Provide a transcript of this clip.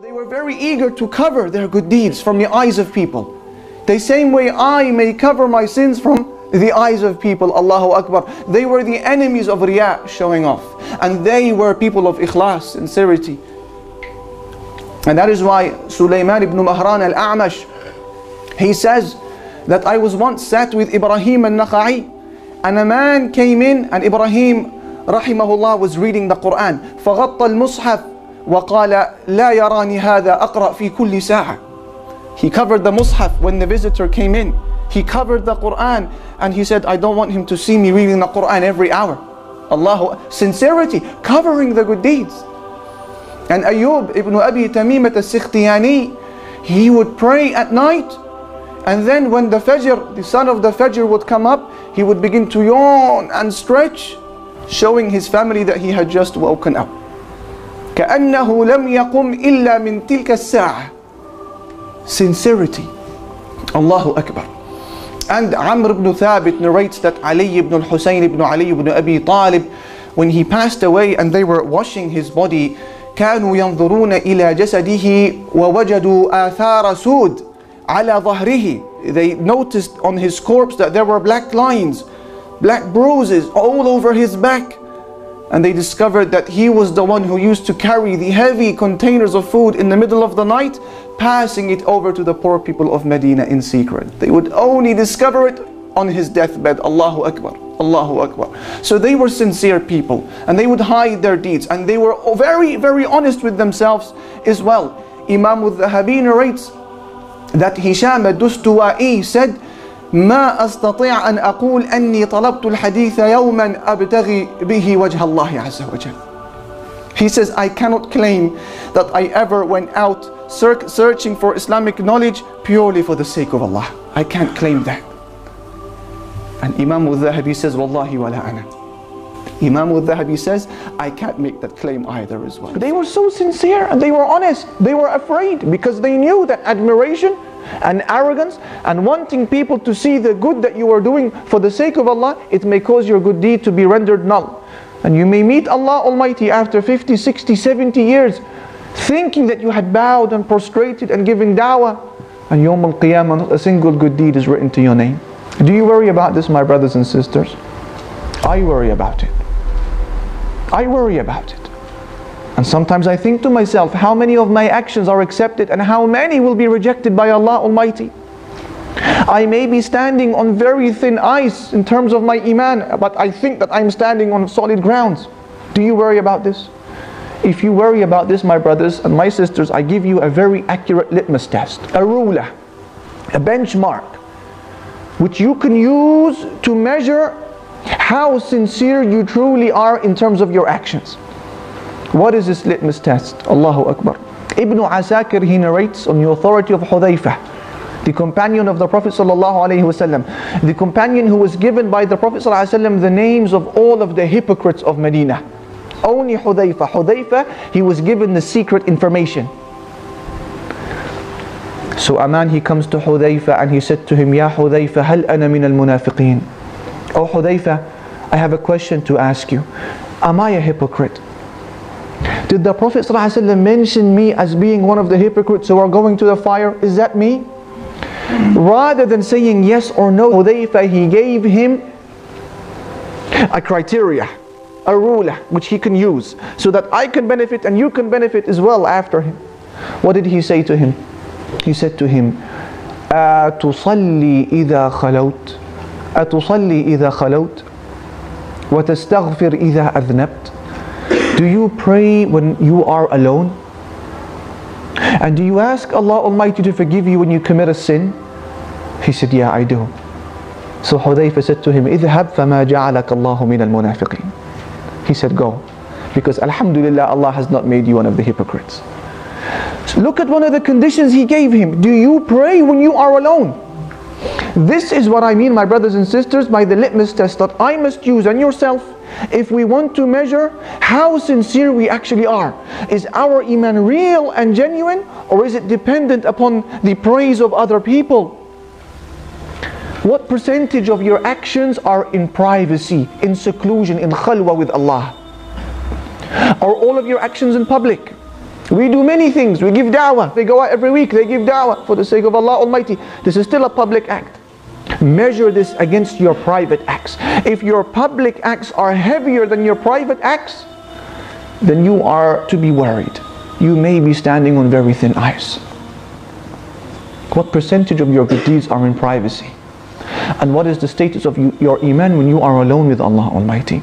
They were very eager to cover their good deeds from the eyes of people. The same way I may cover my sins from the eyes of people. Allahu Akbar. They were the enemies of Riya, showing off. And they were people of ikhlas, sincerity. And that is why Sulaiman ibn Mahran al-A'mash, he says that I was once sat with Ibrahim al-Nakha'i, and a man came in, and Ibrahim rahimahullah was reading the Quran. فَغَطَّ الْمُصْحَفِ وَقَالَ لَا يَرَانِ هَذَا أَقْرَأ فِي كُلِّ سَاعَةٍ. He covered the Mus'haf when the visitor came in. He covered the Quran and he said, I don't want him to see me reading the Quran every hour. Allahu, sincerity, covering the good deeds. And Ayyub ibn Abi Tamimat al-Sikhtiyani, he would pray at night, and then when the Fajr, the son of the Fajr would come up, he would begin to yawn and stretch, showing his family that he had just woken up. كأنه لم يقم إلا من تلك الساعة. Sincerity. Allahu Akbar. And Amr ibn Thabit narrates that Ali ibn al-Husayn ibn Ali ibn Abi Talib, when he passed away and they were washing his body, كانوا ينظرون إلى جسده ووجدوا آثار سود على ظهره. They noticed on his corpse that there were black lines, black bruises all over his back. And they discovered that he was the one who used to carry the heavy containers of food in the middle of the night, passing it over to the poor people of Medina in secret. They would only discover it on his deathbed. Allahu Akbar. Allahu Akbar. So they were sincere people, and they would hide their deeds, and they were very, very honest with themselves as well. Imam al-Dhahabi narrates that Hisham ad-Dustuwa'i said, ما أستطيع أن أقول أني طلبت الحديث يوما أبتغي به وجه الله عز وجل. He says, I cannot claim that I ever went out searching for Islamic knowledge purely for the sake of Allah. I can't claim that. And Imam al-Dhahabi says, Wallahi wala ana. Imam al-Dhahabi says, I can't make that claim either as well. They were so sincere and they were honest. They were afraid because they knew that admiration and arrogance and wanting people to see the good that you are doing for the sake of Allah, it may cause your good deed to be rendered null. And you may meet Allah Almighty after 50, 60, 70 years thinking that you had bowed and prostrated and given da'wah, and Yawm al-Qiyamah not a single good deed is written to your name. Do you worry about this, my brothers and sisters? I worry about it. I worry about it. And sometimes I think to myself, how many of my actions are accepted and how many will be rejected by Allah Almighty? I may be standing on very thin ice in terms of my iman, but I think that I'm standing on solid grounds. Do you worry about this? If you worry about this, my brothers and my sisters, I give you a very accurate litmus test, a ruler, a benchmark, which you can use to measure how sincere you truly are in terms of your actions. What is this litmus test? Allahu Akbar. Ibn Asakir, he narrates on the authority of Hudayfa, the companion of the Prophet ﷺ, the companion who was given by the Prophet ﷺ the names of all of the hypocrites of Medina. Only Hudayfa, he was given the secret information. So a man, he comes to Hudayfa and he said to him, Ya Hudayfa, hal ana min al-munafiqeen? Oh Hudayfa, I have a question to ask you. Am I a hypocrite? Did the Prophet ﷺ mention me as being one of the hypocrites who are going to the fire? Is that me? Rather than saying yes or no, Hudayfa, he gave him a criteria, a ruler which he can use so that I can benefit and you can benefit as well after him. What did he say to him? He said to him, أتصلي إذا خلوت أتصلي إذا خلوت وتستغفر إذا أذنبت? Do you pray when you are alone? And do you ask Allah Almighty to forgive you when you commit a sin? He said, yeah, I do. So Hudayfa said to him, اذهب فما جعلك الله من المنافقين. He said, go, because Alhamdulillah, Allah has not made you one of the hypocrites. So look at one of the conditions he gave him. Do you pray when you are alone? This is what I mean, my brothers and sisters, by the litmus test that I must use, and yourself, if we want to measure how sincere we actually are. Is our iman real and genuine, or is it dependent upon the praise of other people? What percentage of your actions are in privacy, in seclusion, in khalwa with Allah? Are all of your actions in public? We do many things. We give da'wah. They go out every week. They give da'wah for the sake of Allah Almighty. This is still a public act. Measure this against your private acts. If your public acts are heavier than your private acts, then you are to be worried. You may be standing on very thin ice. What percentage of your good deeds are in privacy? And what is the status of your iman when you are alone with Allah Almighty?